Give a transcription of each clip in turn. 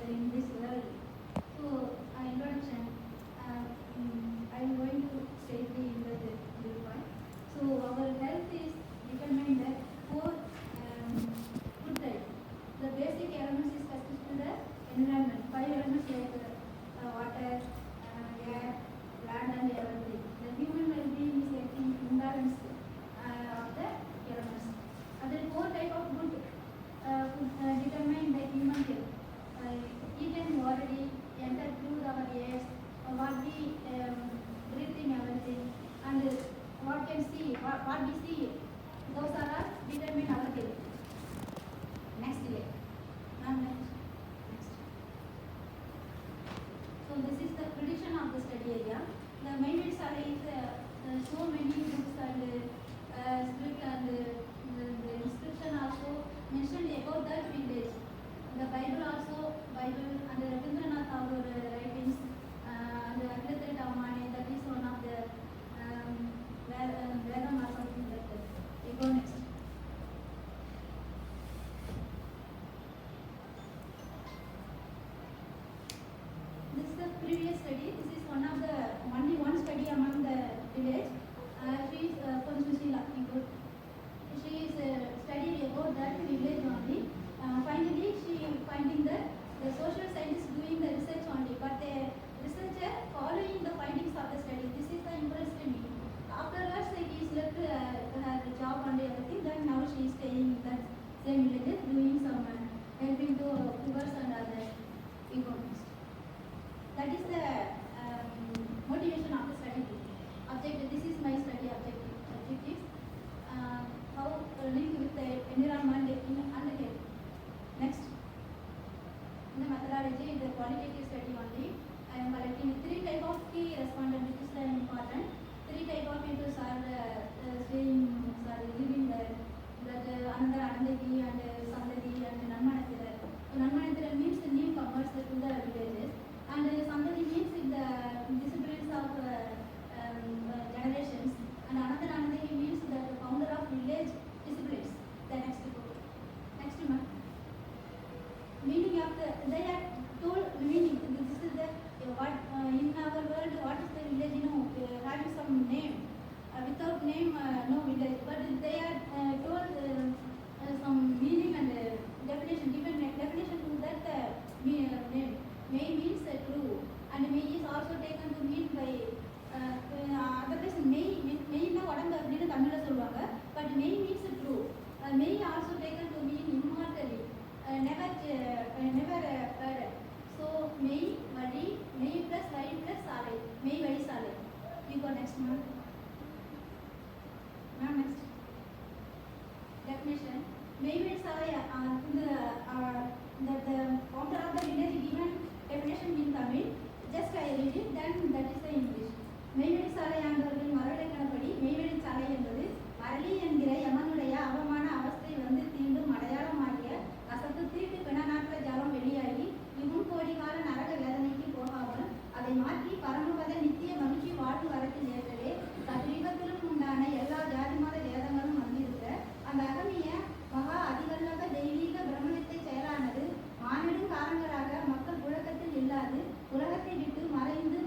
in this world. So, introduction. I'm going to state the point. So, our health is determined by four food types. The basic elements is consist to the environment. Five elements like water, air, land, and everything. The human well-being is I think imbalance of the elements. And then four type of food determine the human health. Eaten already enter through our ears, what we breathe in everything, and what can see, what we see, those are all determine our health. Next day. Next. So this is the prediction of the study area. The main is so many books and script and the inscription also mentioned about that village. The Bible also, Bible and Rabindranath Tagore writings and Akhilatri Ramani, that is one of the Vedam or something like that. We go next. This is the previous study. This is only one study among the village. She is Ponchusila. She is studying about that village only. Finally, she finding that the social scientists doing the research only, but the researcher following the findings of the study. This is the impressed me. Afterwards, he is left her job and everything. Then now she is staying in that same village, doing some helping to poor and other economists. That is the motivation of the study. Objective. This is my study objective. Objectives. How link with the environment and health. Next. In the methodology, the qualitative study only. I am collecting three type of key respondents, which is important. Three type of people are living there. That under Andagi and Sandagi and Nanmanatira. So Nanmanatira means the newcomers to the villages, and Sandagi means the disciplines of generations, and another Andagi means the founder of village disciplines. The next group. Next month. Meaning of they are told meaning. This is the what in our world. What is the village? Having some name. Without name, no village. But they are told some meaning and definition. Given definition to that name. May means true, and may is also taken to mean by otherwise may na vadanga அப்படினு தமிழ்ல சொல்வாங்க. But may means true. May also taken to mean immortally. Never heard. So may vadi, may plus vadi plus salai. May vadi salai. You go next one. Now next. Definition. May vadi salai. The founder of the village given definition in Tamil. Just I read it. Then that is the English. may vadi salai ஆண்டவர்கள் மரபடைக்கணப்படி மெய்வெளி சாலை என்பது மரளி என்கிற யமனுடைய அவமான அவஸ்தை வந்து தீண்டும் அடையாளமாகிய அசத்து தீட்டு பிணநாற்ற ஜலம் வெளியாகி இவன் கோடி கால நரக வேதனைக்கு போகாமல் அதை மாற்றி பரமபத நித்திய மகிழ்ச்சி வாழ்வு வரத்தில் ஏற்றலே சத்ரீபத்திலும் உண்டான எல்லா ஜாதி மத வேதங்களும் வந்திருக்க அந்த அகமிய மகா அதிகல்லக தெய்வீக பிரம்மணத்தை செயலானது மானிடும் காலங்களாக மக்கள் புழக்கத்தில் இல்லாது உலகத்தை விட்டு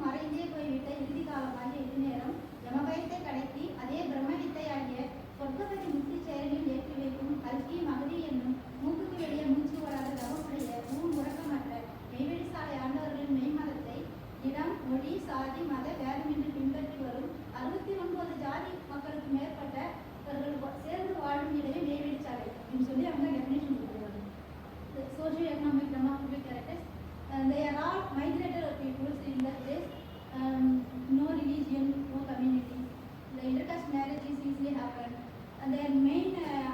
மறைந்தே போய்விட்ட இறுதி காலமாகிய இது நேரம் யமபயத்தை கடத்தி அதே பிரம்மவித்தை ஆகிய சொர்க்கபதி முக்தி செயலில் ஏற்றி வைக்கும் கல்கி மகதி என்னும் மூக்குக்கு வெளியே மூச்சு வராத தவமுடைய முறக்கமற்ற மெய்வெளி சாலை ஆண்டவர்களின் மெய்மதத்தை இடம் மொழி சாதி மத வேதமின்றி பின்பற்றி வரும் 69 ஜாதி மக்களுக்கு மேற்பட்டவர்கள் சேர்ந்து வாழும் இடமே மெய்வெளி சாலை அப்படின்னு சொல்லி அவங்க டெஃபினேஷன் கொடுக்குறாங்க. Socio economic demographic characters. They are all migratory peoples in that place. No religion, no community. The intercaste marriage is easily happen. And their main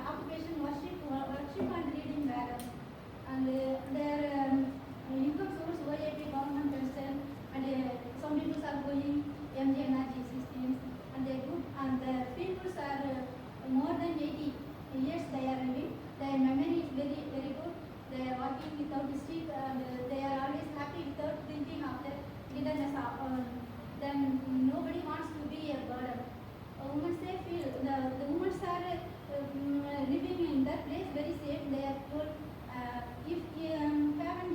occupation worship and reading Vedam. And their income source OAP government concern. And some people are going MGNRG systems. And they good. And the people are more than 80 years they are living. Their memory is very very good. They are walking without mistake, and they are always happy without thinking of their littleness. Then nobody wants to be a burden. Women say feel the women are living in that place very safe. They are told if you have an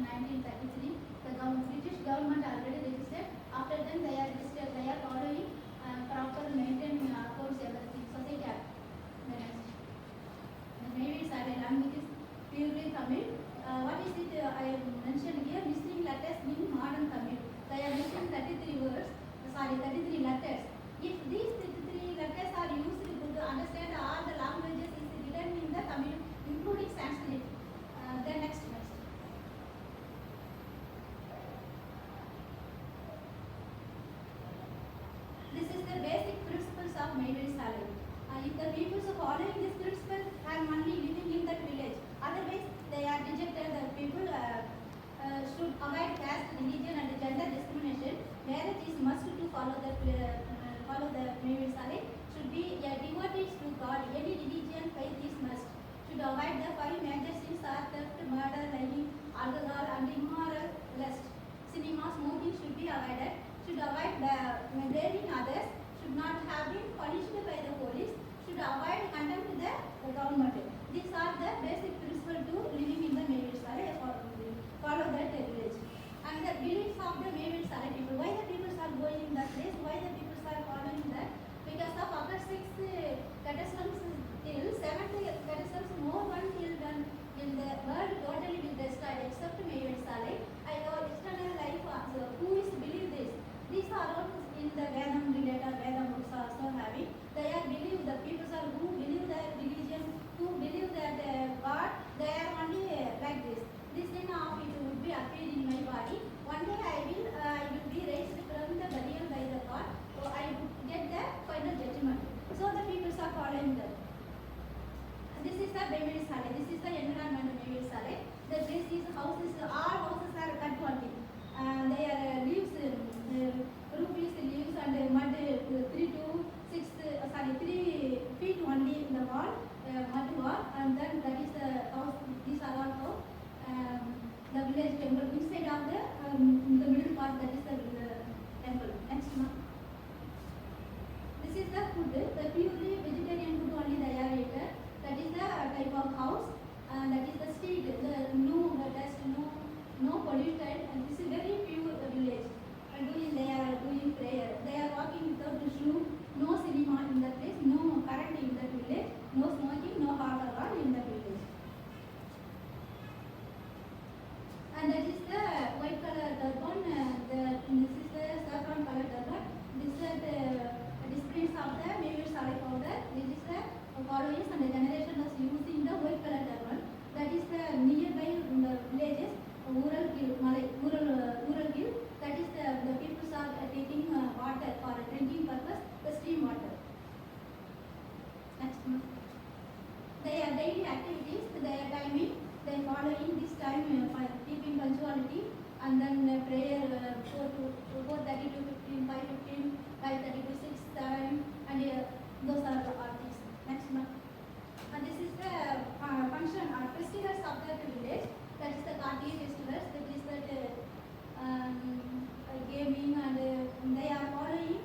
1933. The British government already registered. After then they are registered. They are following proper maintain accounts everything. Society Act. The next. The Navy Sale language is purely Tamil. What is it? I mentioned here missing letters in modern Tamil. They are missing 33 words. 33 letters. If these 33 letters are used to understand all the languages is written in the Tamil, including Sanskrit. Then next. This is the basic principles of Mayvedi Sale. If the people are following this principle, are only living in that village. Otherwise, they are rejected. The people should avoid caste, religion, and gender discrimination. Marriage is must to follow the Mayvedi Sale. Should be a devotees to God. Any religion, faith is must. Should avoid the 5 major sins are theft, murder, lying, alcohol, and immoral lust. Cinema, smoking should be avoided. Should avoid blaming others. Should not have been punished by the police. Should avoid contempt the government. These are the basic principles to living in the Mayvedi Sale. Follow that village. And the beliefs of the Mayvedi Sale people. Why the people are going in that place? Why the people are following that? Because of after 6 catastrophes till 7th catastrophes, no one till done in the world totally will destroy except Mayvedi Sale. I have external life also. Who is believe this? These are all in the Vedam related Vedam books also having. They are believe the people are who believe that religion, who believe that God, they are only like this. This thing of it would be appear in my body. One day I will be raised from the burial by the God. So I would get the final judgment. So the people are following that. This is the Mayvedi Sale. This is the environment of Mayvedi Sale. The place is houses. All houses are cut only. They are leaves, roof is leaves and mud 3 feet only in the wall, mud wall, and then that is the house. These are all house. The village temple inside of the middle part, that is the temple. Next one. This is the food. The purely vegetarian food only they are eaten. That is the type of house. That is the street. No dust, no polluted. And this is very pure village. They are doing prayer. They are walking without shoe. No cinema in that place. No current in that village. No smoking. No hot oil in that village. And that is the white color turban. This is the saffron color turban. This is the displays of the Mayvedi Sale powder. This is the followers and the generation was using the white color turban. That is the nearby the villages, rural hill. That is the people are taking water for drinking purpose, the stream water. Next one. Their daily activities, their timing, they following this time for keeping punctuality, and then prayer 4:30 to 15, 5:15, 5:30 to 6, 7, and those are the artists. Next one. And this is the function or festivals of the village. That is the Karti festivals. That is that gaming, and they are following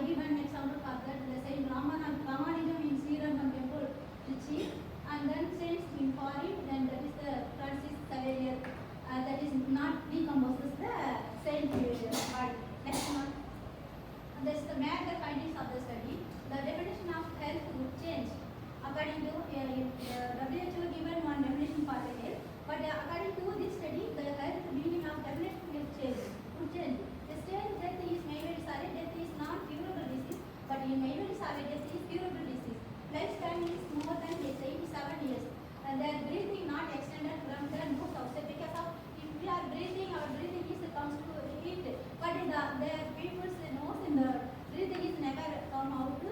give an example for that. The Saint Ramanujam in Srirangam temple, Trichy, and then Saints in Foreign, then that is the Francis Xavier, that is not decomposes the Saint body. Next one. And this is the major findings of the study. The definition of health would change according to WHO given one definition for the health, but according to this study, the health meaning of definition will change. Would change. The stage death is Mayweather solid death is not curable disease, but in Mayweather solid death is curable disease. Lifespan is more than 87 years, and their breathing not extended from the nose outside because of if we are breathing, our breathing is comes to heat, but in the people's nose in the breathing is never come out to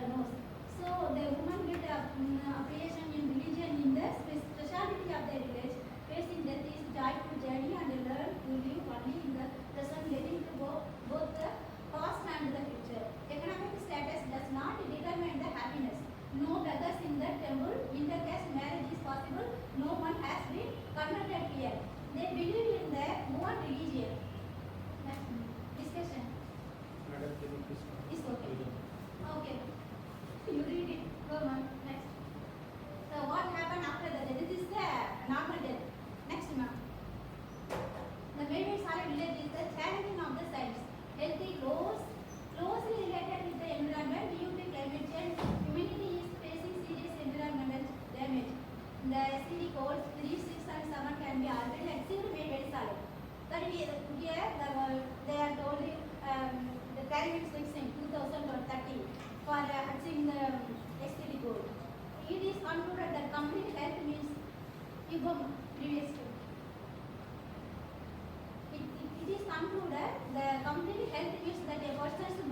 nose. So the woman get appreciation in religion in the speciality of their village. Facing death is joyful journey and learn to live only in the present, getting to go both the past and the future. Economic status does not determine the happiness. No brothers in the temple, intercaste marriage is possible. No one has been converted here. They believe in their own religion. Next discussion. Madam, can you please come? Is okay. Okay. You read it. Go on. Next. So what happened after the death? This is the normal death. Next, ma'am. The Mayweather solid village is the challenging of the science. Healthy closely related with the environment due to climate change. Humanity is facing serious environmental damage. The acidic cold 3, 6 and 7 can be already achieved Mayweather solid. But here they are told the time is fixing 2030 for achieving the acidic goal. It is concluded that complete health means you go previous to. It is concluded the complete health means that a person's